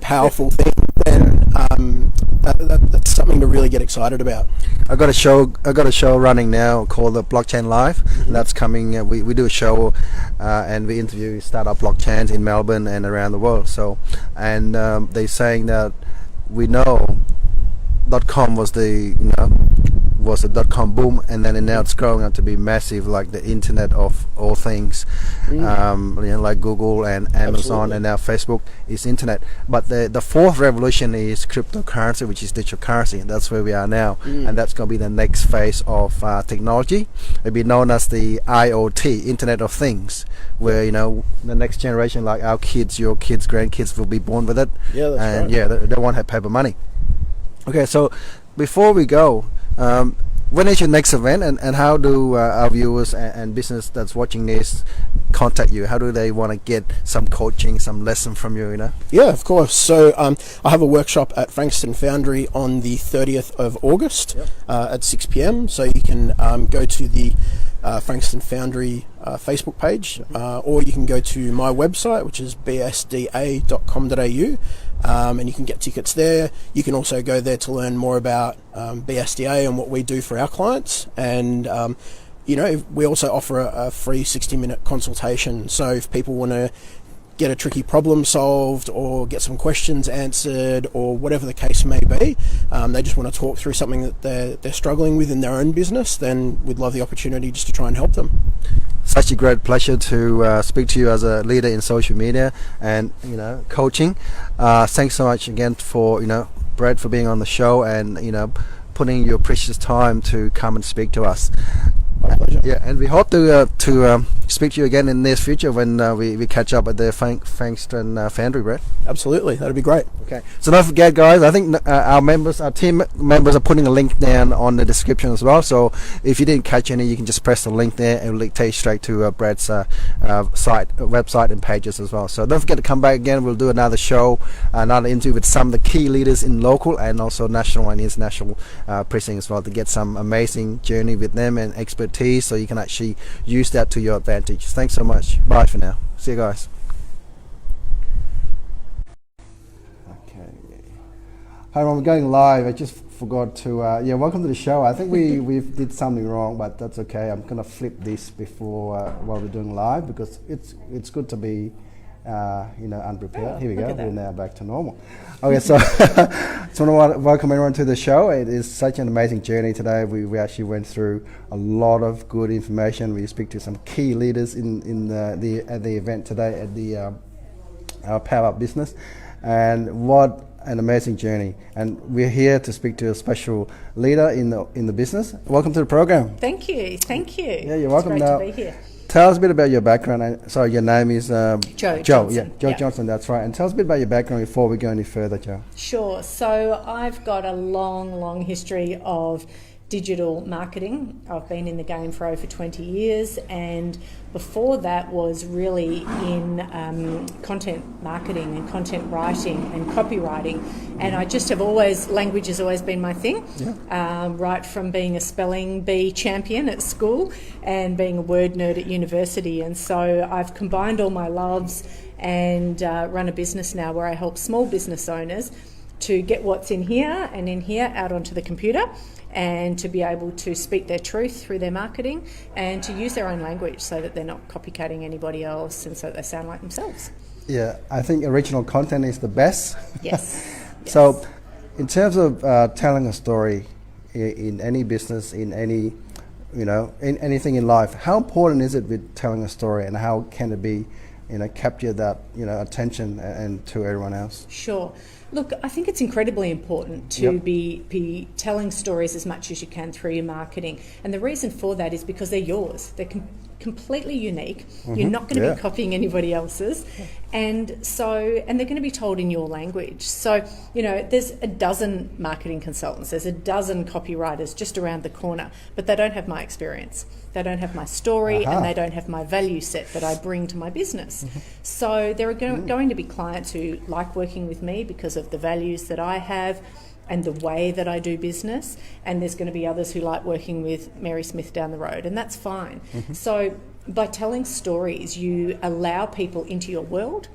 powerful thing, then that's something to really get excited about. I got a show running now called the Blockchain Live. That's coming. We do a show and we interview startup blockchains in Melbourne and around the world. So, and they're saying that we know .com was the .com boom, and then now it's growing up to be massive, like the internet of all things. Like Google and Amazon. Absolutely. And now Facebook is internet. But the fourth revolution is cryptocurrency, which is digital currency. That's where we are now, and that's going to be the next phase of technology. It'll be known as the IoT, Internet of Things, where the next generation, like our kids, your kids, grandkids, will be born with it. Yeah, that's and right. they won't have paper money. Okay, so before we go, when is your next event, and how do our viewers and business that's watching this contact you? How do they want to get some coaching, some lesson from you? Yeah, of course. So I have a workshop at Frankston Foundry on the 30th of August at 6 p.m. So you can go to the Frankston Foundry Facebook page, or you can go to my website, which is bsda.com.au. And you can get tickets there. You can also go there to learn more about BSDA and what we do for our clients. And, we also offer a free 60-minute consultation. So if people want to get a tricky problem solved or get some questions answered or whatever the case may be, they just want to talk through something that they're struggling with in their own business, then we'd love the opportunity just to try and help them. Such a great pleasure to speak to you as a leader in social media and coaching. Thanks so much again for Brad, for being on the show and putting your precious time to come and speak to us. My pleasure. Yeah, and we hope to speak to you again in the near future when we catch up at the Frankston Foundry, Brett. Absolutely, that'd be great. Okay, so don't forget, guys, I think our team members are putting a link down on the description as well. So if you didn't catch any, you can just press the link there and it'll take you straight to Brad's website and pages as well. So don't forget to come back again. We'll do another show, another interview with some of the key leaders in local and also national and international precincts as well, to get some amazing journey with them and expertise, so you can actually use that to your advantage. Thanks so much. Bye for now. See you guys. Okay. Hi everyone, we're going live. I just forgot to welcome to the show. I think we did something wrong, but that's okay. I'm gonna flip this before while we're doing live, because it's good to be unprepared. Here we go. We're now back to normal. Okay, so I want to welcome everyone to the show. It is such an amazing journey today. We actually went through a lot of good information. We speak to some key leaders in the event today at the our Power Up Business, and what an amazing journey. And we're here to speak to a special leader in the business. Welcome to the program. Thank you. Yeah, you're welcome. It's Now, great to be here. tell us a bit about your background. Sorry, your name is Joe Johnson. Yeah. Johnson, that's right. And tell us a bit about your background before we go any further, Joe. Sure. So I've got a long history of digital marketing. I've been in the game for over 20 years, and before that was really in content marketing and content writing and copywriting. And I just have language has always been my thing, right from being a spelling bee champion at school and being a word nerd at university. And so I've combined all my loves and run a business now where I help small business owners to get what's in here and in here out onto the computer, and to be able to speak their truth through their marketing and to use their own language so that they're not copycatting anybody else and so that they sound like themselves. Yeah, I think original content is the best. Yes. So in terms of telling a story in any business, in any, in anything in life, how important is it with telling a story, and how can it be, capture that, attention and to everyone else? Sure. Look, I think it's incredibly important to be telling stories as much as you can through your marketing. And the reason for that is because they're yours. They're completely unique. Mm-hmm. You're not going to be copying anybody else's. And they're going to be told in your language. So, there's a dozen marketing consultants, there's a dozen copywriters just around the corner, but they don't have my experience. They don't have my story, and they don't have my value set that I bring to my business. Mm-hmm. So there are going to be clients who like working with me because of the values that I have, and the way that I do business, and there's going to be others who like working with Mary Smith down the road, and that's fine. So by telling stories, you allow people into your world,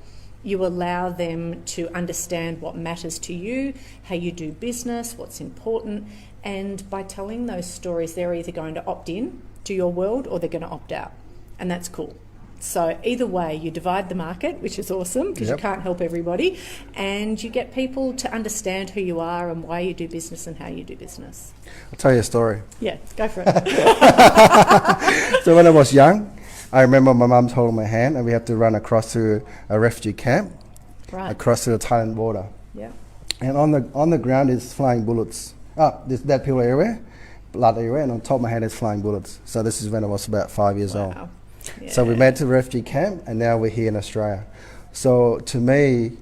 you allow them to understand what matters to you, how you do business, what's important, and by telling those stories, they're either going to opt in to your world or they're going to opt out, and that's cool. So either way, you divide the market, which is awesome because you can't help everybody, and you get people to understand who you are and why you do business and how you do business. I'll tell you a story. Yeah, go for it. So when I was young, I remember my mum's holding my hand and we had to run across to a refugee camp, Right. across to the Thailand border. Yeah. And on the ground is flying bullets. There's dead people everywhere, blood everywhere, and on top of my head is flying bullets. So this is when I was about 5 years old. Wow. Yeah. So we made to the refugee camp, and now we're here in Australia. So to me,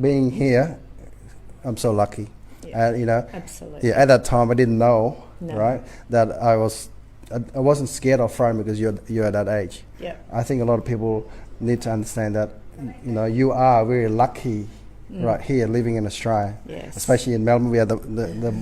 being here, I'm so lucky. Yeah. And Absolutely. yeah, at that time I didn't know, No. right, that I wasn't scared or frightened because you're at that age. Yeah. I think a lot of people need to understand that, you are very lucky right here living in Australia. Yes. Especially in Melbourne, we are the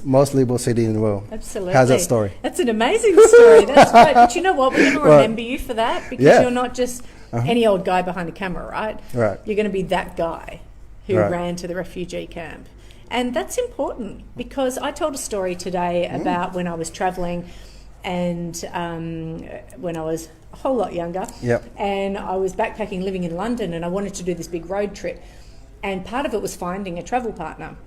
most livable city in the world. Absolutely. How's that story? That's an amazing story. That's great. But you know what? We're going to remember you for that because Yeah. you're not just any old guy behind a camera, right? Right. You're going to be that guy who Right. ran to the refugee camp. And that's important because I told a story today about when I was travelling and when I was a whole lot younger. Yep. And I was backpacking living in London and I wanted to do this big road trip. And part of it was finding a travel partner.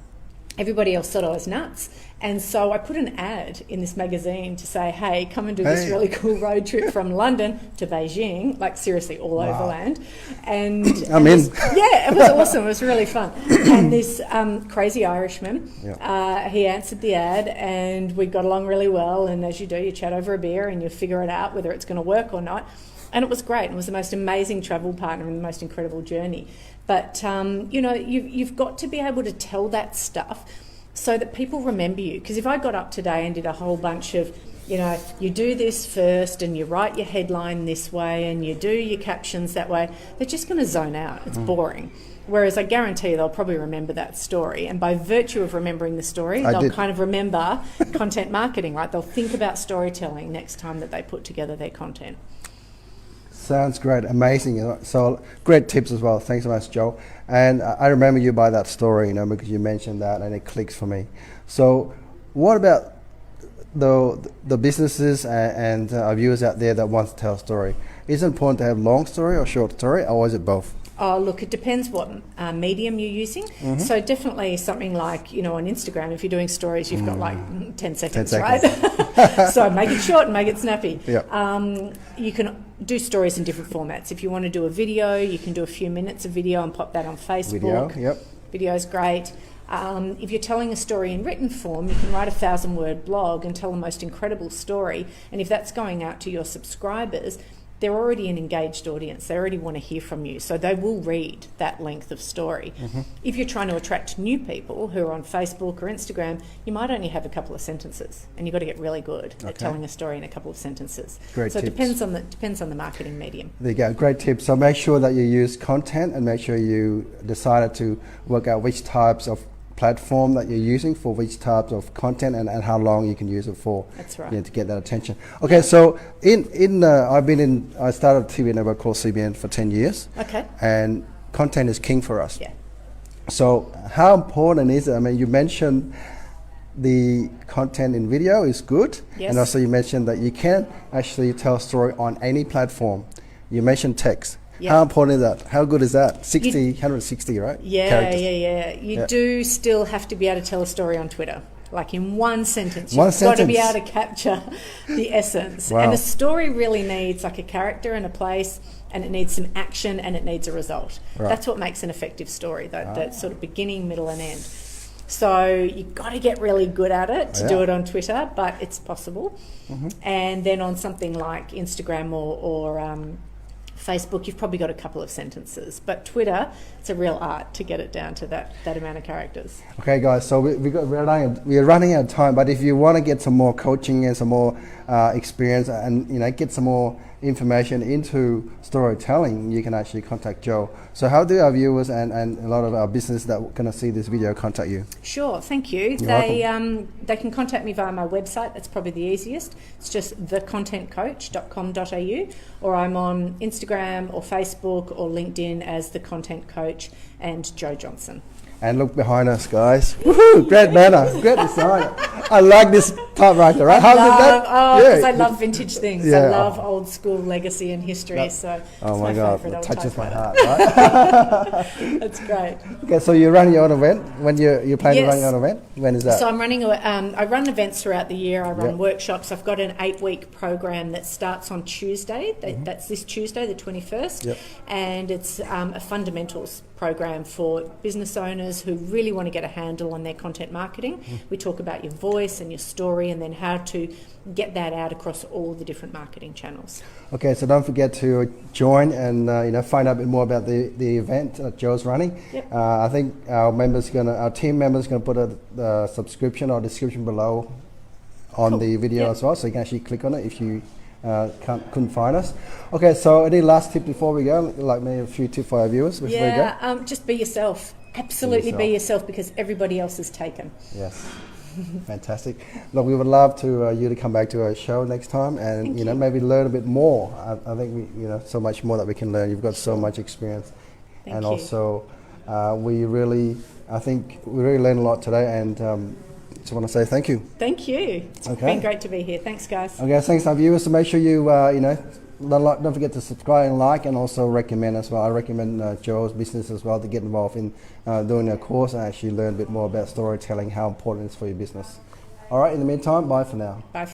Everybody else thought I was nuts. And so I put an ad in this magazine to say, hey, come and do this Hey. really cool road trip from London to Beijing, like seriously all overland. And I'm in. Yeah, it was awesome. It was really fun. And this crazy Irishman, he answered the ad and we got along really well. And as you do, you chat over a beer and you figure it out whether it's going to work or not. And it was great. It was the most amazing travel partner and the most incredible journey. But, you've got to be able to tell that stuff so that people remember you. Because if I got up today and did a whole bunch of, you do this first and you write your headline this way and you do your captions that way, they're just going to zone out. It's boring. Whereas I guarantee you they'll probably remember that story. And by virtue of remembering the story, they'll kind of remember content marketing, right? They'll think about storytelling next time that they put together their content. Sounds great, amazing. So great tips as well. Thanks so much, Joe. And I remember you by that story, because you mentioned that, and it clicks for me. So, what about the businesses and our viewers out there that want to tell a story? Is it important to have long story or short story, or is it both? Oh, look, it depends what medium you're using. So definitely something like, on Instagram, if you're doing stories, you've got like 10 seconds, right? So make it short and make it snappy. Yep. You can do stories in different formats. If you want to do a video, you can do a few minutes of video and pop that on Facebook. Video, yep. Video's great. If you're telling a story in written form, you can write a 1,000-word blog and tell the most incredible story. And if that's going out to your subscribers, they're already an engaged audience. They already want to hear from you. So they will read that length of story. If you're trying to attract new people who are on Facebook or Instagram, you might only have a couple of sentences and you've got to get really good at telling a story in a couple of sentences. Great so tips. it depends on the marketing medium. There you go, great tips. So make sure that you use content and make sure you decided to work out which types of platform that you're using for which types of content and how long you can use it for. That's right. To get that attention. Okay, so I started a TV network called CBN for 10 years. Okay. And content is king for us. Yeah. So how important is it? I mean, you mentioned the content in video is good. Yes. And also you mentioned that you can actually tell a story on any platform. You mentioned text. Yeah. How important is that? How good is that? 160, right? Yeah, Characters. yeah. You Yeah. do still have to be able to tell a story on Twitter. Like in one sentence. One You've got to be sentence. able to capture the essence. Wow. And a story really needs like a character and a place, and it needs some action and it needs a result. Right. That's what makes an effective story, that sort of beginning, middle and end. So you've got to get really good at it to do it on Twitter, but it's possible. And then on something like Instagram or Facebook, you've probably got a couple of sentences. But Twitter, it's a real art to get it down to that amount of characters. Okay, guys. So we're running out of time. But if you want to get some more coaching and some more experience, and get some more information into storytelling, you can actually contact Jo. So how do our viewers and a lot of our business that are going to see this video contact you? Sure, thank you. They can contact me via my website. That's probably the easiest. It's just thecontentcoach.com.au, or I'm on Instagram or Facebook or LinkedIn as The Content Coach and Jo Johnson. And look behind us, guys. Woohoo! Great banner, great design. I like this typewriter, right? Because I love vintage things. Yeah. I love old school legacy and history. So oh my God, it touches my heart, right? That's great. Okay, so you're running your own event. When you're planning to run your own event? When is that? So I'm running. I run events throughout the year. I run workshops. I've got an 8-week program that starts on Tuesday. That's this Tuesday, the 21st, and it's a fundamentals program for business owners who really want to get a handle on their content marketing. We talk about your voice and your story, and then how to get that out across all the different marketing channels. Okay, so don't forget to join and find out a bit more about the event that Jo's running. Yep. I think our team members gonna put a subscription or description below on the video as well, so you can actually click on it if you couldn't find us. Okay, so any last tip before we go? Like maybe a few tips for our viewers before we go? Just be yourself. Absolutely be yourself, because everybody else is taken. Yes. Fantastic. Look, we would love to you to come back to our show next time, and maybe learn a bit more. I think so much more that we can learn. You've got so much experience, Thank you. Also we really learned a lot today, and just want to say thank you. Thank you. It's been great to be here. Thanks, guys. Okay, thanks, our viewers. So make sure you don't forget to subscribe and like, and also recommend as well. I recommend Jo's business as well to get involved in doing a course and actually learn a bit more about storytelling, how important it is for your business. All right, in the meantime, bye for now. Bye.